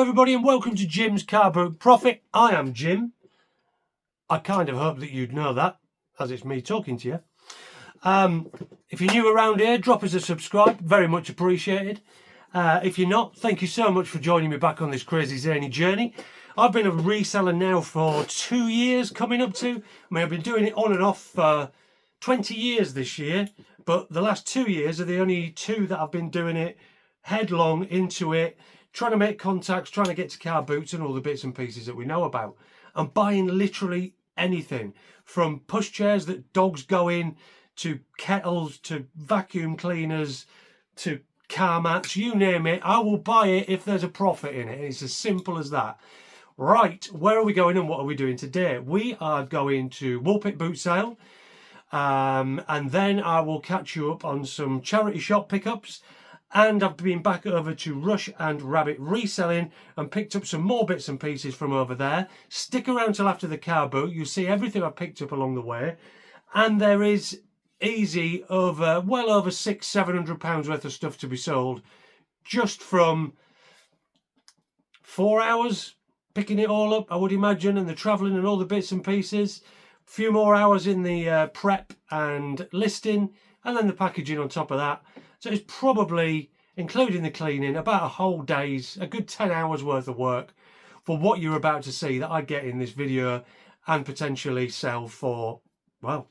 Everybody, and welcome to Jim's Car Boot Profit. I am Jim. I kind of hope that you'd know that, as it's me talking to you. If you're new around here, drop us a subscribe, very much appreciated. If you're not, thank you so much for joining me back on this crazy zany journey. I've been a reseller now for 2 years, coming up to. I've been doing it on and off for 20 years this year, but the last 2 years are the only 2 that I've been doing it headlong into it, trying to make contacts, trying to get to car boots and all the bits and pieces that we know about. I'm buying literally anything, from pushchairs that dogs go in, to kettles, to vacuum cleaners, to car mats, you name it. I will buy it if there's a profit in it. It's as simple as that. Right, where are we going and what are we doing today? We are going to Walpit boot sale, and then I will catch you up on some charity shop pickups. And I've been back over to Rush and Rabbit reselling and picked up some more bits and pieces from over there. Stick around till after the car boot. You'll see everything I've picked up along the way. And there is easy over, well over £600-700 worth of stuff to be sold just from 4 hours picking it all up, I would imagine, and the travelling and all the bits and pieces. A few more hours in the prep and listing, and then the packaging on top of that. So it's probably, including the cleaning, about a whole day's, a good 10 hours worth of work for what you're about to see that I get in this video and potentially sell for, well,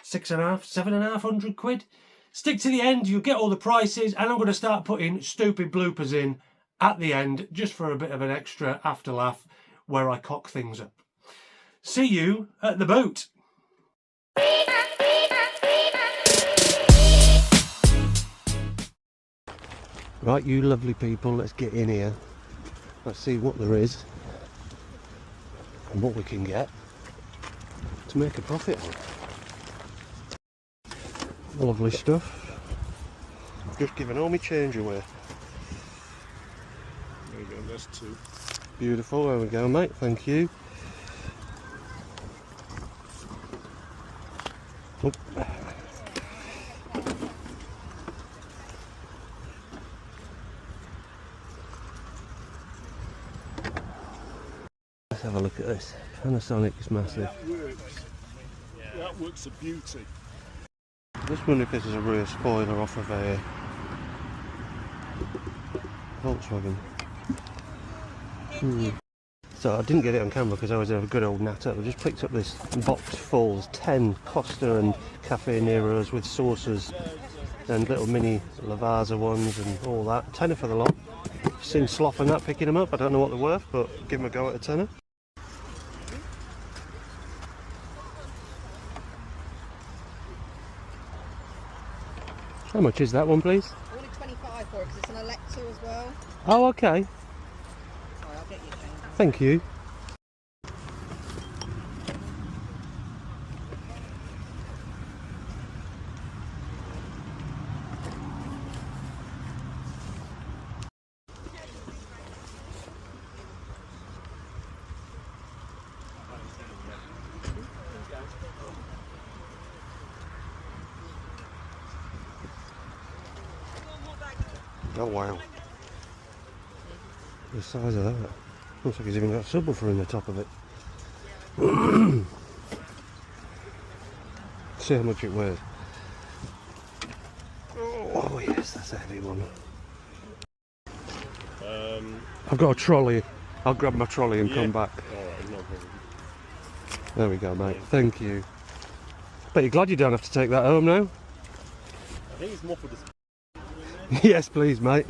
750 quid. Stick to the end, you'll get all the prices, and I'm going to start putting stupid bloopers in at the end just for a bit of an extra after laugh where I cock things up. See you at the boot. Right, you lovely people, let's get in here. Let's see what there is and what we can get to make a profit on. Lovely stuff. Just giving all my change away. There you go, there's 2. Beautiful, there we go, mate, thank you. Oop. Let's have a look at this. Panasonic is massive. That works. That works a beauty. Just wonder if this is a rear spoiler off of a Volkswagen. So I didn't get it on camera because I was a good old natter. I just picked up this box full, 10 Costa and Cafe Neros with saucers and little mini Lavazza ones and all that. Tenner for the lot. Seen Sloth and that picking them up. I don't know what they're worth, but give them a go at a tenner. How much is that one, please? I wanted 25 for it because it's an Alexa as well. Oh, okay. Sorry, I'll get you a change. Thank you. Oh wow, the size of that. Looks like he's even got a subwoofer in the top of it. See how much it weighs. Oh yes, that's a heavy one. I've got a trolley. I'll grab my trolley and come back. Alright, no problem. There we go, mate. Thank you. Bet you're glad you don't have to take that home now. I think it's more for this. Yes, please, mate.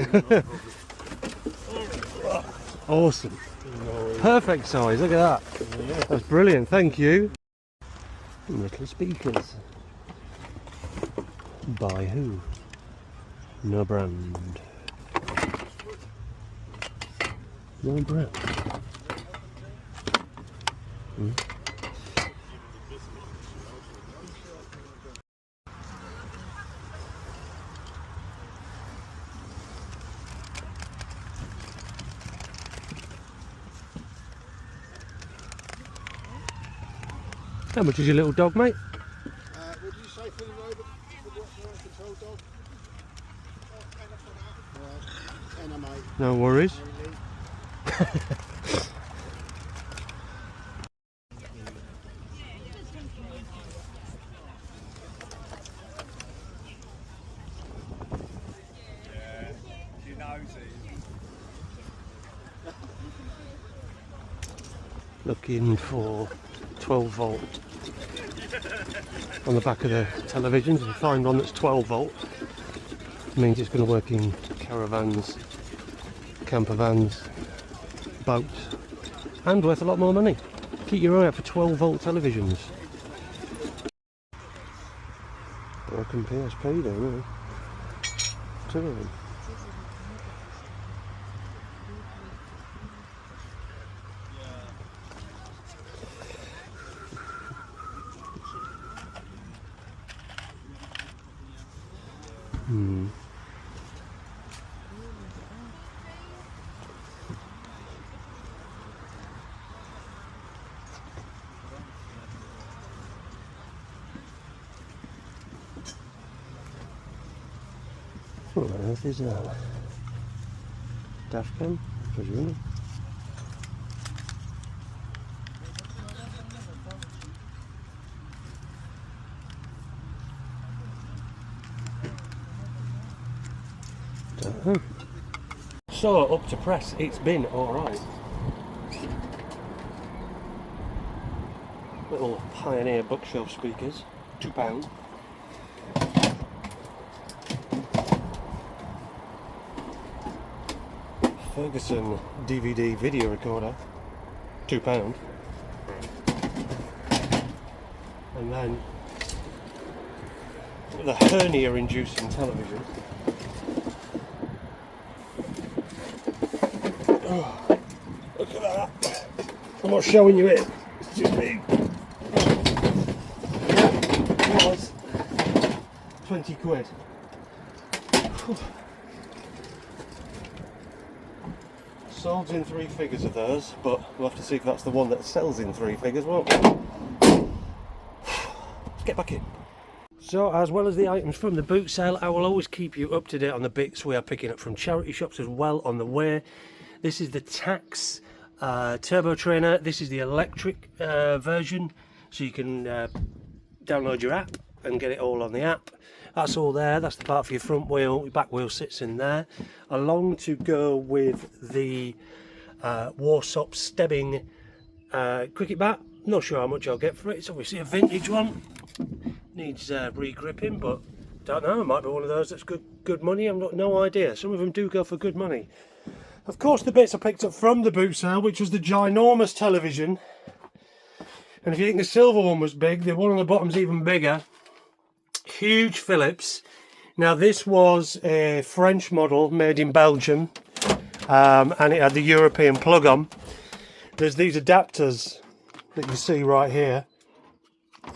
Awesome. Perfect size, look at that. That's brilliant, thank you. Little speakers. By who? No brand. No brand. How much is your little dog, mate? What did you say for the robot? Control dog? Tenner, mate. No worries. Looking for 12 volt on the back of the televisions. If you find one that's 12 volt, it means it's going to work in caravans, camper vans, boats, and worth a lot more money. Keep your eye out for 12 volt televisions. Broken PSP there, really. Two of them. What on earth is that? Dash cam, presumably. Don't know. So, up to press, it's been alright. Little Pioneer bookshelf speakers, £2. Ferguson DVD video recorder, £2. And then the hernia inducing television. Oh, look at that. I'm not showing you it. It's too big. It was 20 quid. Whew. Sold in 3 figures of those, but we'll have to see if that's the one that sells in 3 figures, won't we? Let's get back in. So, as well as the items from the boot sale, I will always keep you up to date on the bits we are picking up from charity shops as well on the way. This is the Tax Turbo Trainer. This is the electric version, so you can download your app and get it all on the app. That's all there. That's the part for your front wheel. Your back wheel sits in there. Along to go with the Warsop Stebbing cricket bat. Not sure how much I'll get for it. It's obviously a vintage one. Needs re-gripping, but don't know. It might be one of those that's good money. I've got no idea. Some of them do go for good money. Of course, the bits I picked up from the boot sale, which was the ginormous television. And if you think the silver one was big, the one on the bottom's even bigger. Huge Philips. Now this was a French model made in Belgium, and it had the European plug on. There's these adapters that you see right here,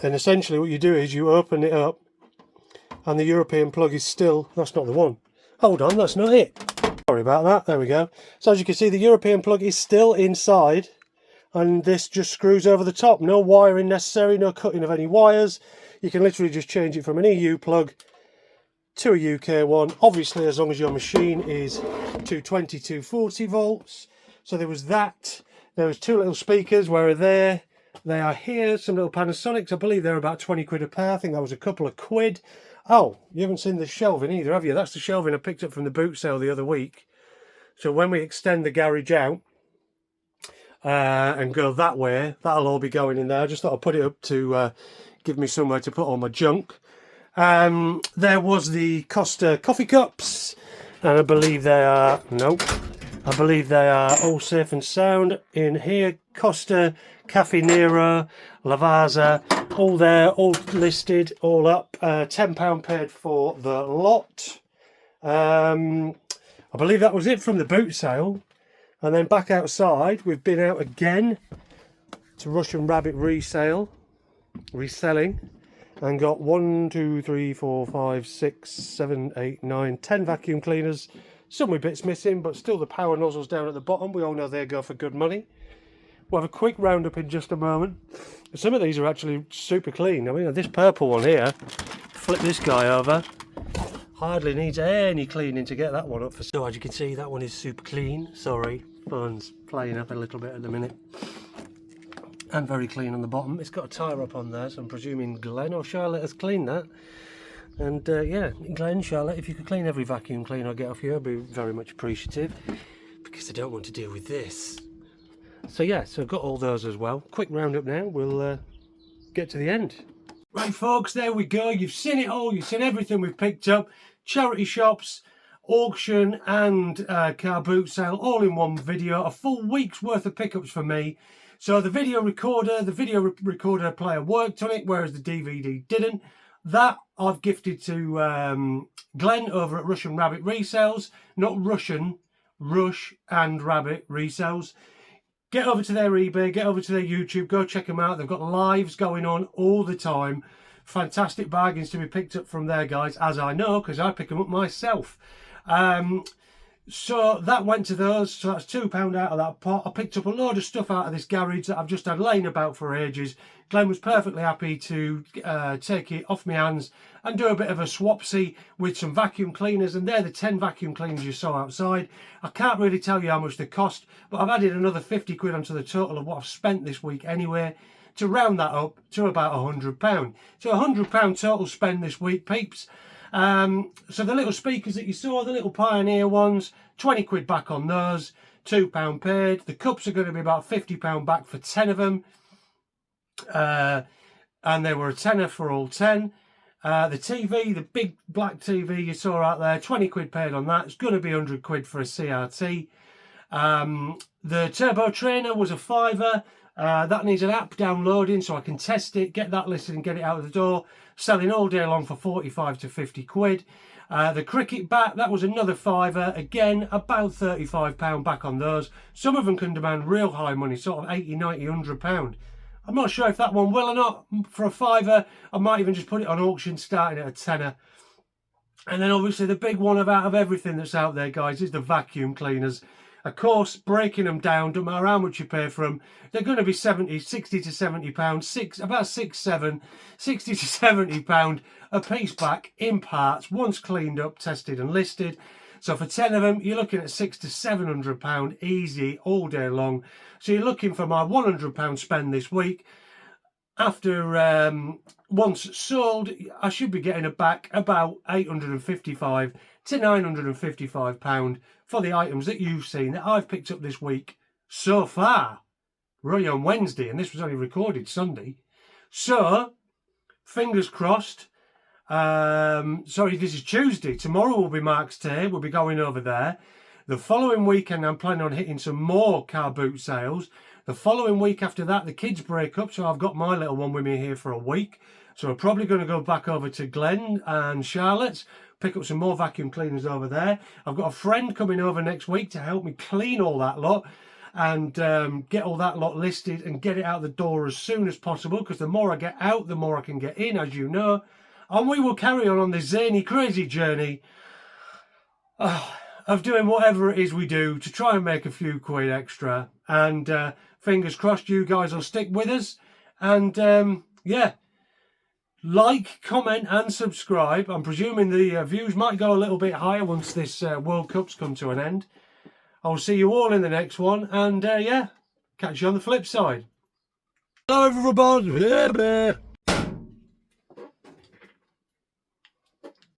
and essentially what you do is you open it up and the European plug is still, that's not the one, hold on, that's not it, sorry about that, there we go. So as you can see, the European plug is still inside, and this just screws over the top. No wiring necessary, no cutting of any wires. You can literally just change it from an EU plug to a UK one, obviously as long as your machine is 220, 240 volts. So there was that. There was 2 little speakers. Where are they? They are here, some little Panasonics. I believe they're about 20 quid a pair. I think that was a couple of quid. Oh, you haven't seen the shelving either, have you? That's the shelving I picked up from the boot sale the other week. So when we extend the garage out and go that way, that'll all be going in there. I just thought I'd put it up to give me somewhere to put all my junk. There was the Costa coffee cups, and I believe they are, nope, I believe they are all safe and sound in here. Costa, Cafe Nero, Lavazza, all there, all listed, all up. £10 paid for the lot. I believe that was it from the boot sale. And then back outside, we've been out again to Russian Rabbit reselling, and got 1, 2, 3, 4, 5, 6, 7, 8, 9, 10 vacuum cleaners. Some with bits missing, but still the power nozzles down at the bottom. We all know they go for good money. We'll have a quick roundup in just a moment. Some of these are actually super clean. I mean, this purple one here, flip this guy over, hardly needs any cleaning to get that one up for. So as you can see, that one is super clean. Sorry, Phone's playing up a little bit at the minute. And very clean on the bottom. It's got a tie wrap on there, so I'm presuming Glenn or Charlotte has cleaned that. And yeah, Glenn, Charlotte, if you could clean every vacuum cleaner I get off you, I'd be very much appreciative, because I don't want to deal with this. So yeah, so I've got all those as well. Quick roundup now, we'll get to the end. Right folks, there we go. You've seen it all, you've seen everything we've picked up. Charity shops, auction and car boot sale all in one video. A full week's worth of pickups for me. So the video recorder player worked on it, whereas the DVD didn't. That I've gifted to Glenn over at Russian Rabbit Resells. Not Russian, Rush and Rabbit Resells. Get over to their eBay, get over to their YouTube, go check them out. They've got lives going on all the time. Fantastic bargains to be picked up from there, guys, as I know, because I pick them up myself. So that went to those, so that's £2 out of that pot. I picked up a load of stuff out of this garage that I've just had laying about for ages. Glenn was perfectly happy to take it off my hands and do a bit of a swapsy with some vacuum cleaners, and they're the 10 vacuum cleaners you saw outside. I can't really tell you how much they cost, but I've added another 50 quid onto the total of what I've spent this week anyway, to round that up to about £100. So £100 total spend this week, peeps. So the little speakers that you saw, the little Pioneer ones, 20 quid back on those, £2 paid. The cups are going to be about £50 back for 10 of them. And they were a tenner for all 10. The TV, the big black TV you saw out there, 20 quid paid on that. It's going to be 100 quid for a CRT. The turbo trainer was a fiver. That needs an app downloading so I can test it, get that listed and get it out of the door. Selling all day long for 45 to 50 quid. The cricket bat, that was another fiver. Again, about £35 back on those. Some of them can demand real high money, sort of 80, 90, £100. I'm not sure if that one will or not. For a fiver, I might even just put it on auction starting at a tenner. And then obviously the big one out of everything that's out there, guys, is the vacuum cleaners. Of course, breaking them down, no matter how much you pay for them, they're going to be 60 to 70 pounds, about 60 to 70 pound a piece back in parts, once cleaned up, tested and listed. So for 10 of them, you're looking at 600 to 700 pound easy all day long. So you're looking for my 100 pound spend this week. After once sold, I should be getting it back about 855 to 955 pound for the items that you've seen that I've picked up this week so far. We're only on Wednesday and this was only recorded Sunday. So, fingers crossed. Sorry, this is Tuesday. Tomorrow will be Mark's Day. We'll be going over there. The following weekend, I'm planning on hitting some more car boot sales. The following week after that, the kids break up, so I've got my little one with me here for a week. So we're probably going to go back over to Glenn and Charlotte's, pick up some more vacuum cleaners over there. I've got a friend coming over next week to help me clean all that lot and get all that lot listed and get it out the door as soon as possible, because the more I get out, the more I can get in, as you know. And we will carry on this zany, crazy journey of doing whatever it is we do to try and make a few quid extra. And fingers crossed you guys will stick with us. And yeah, like, comment and subscribe. I'm presuming the views might go a little bit higher once this World Cup's come to an end. I'll see you all in the next one. And yeah, catch you on the flip side. Hello everybody.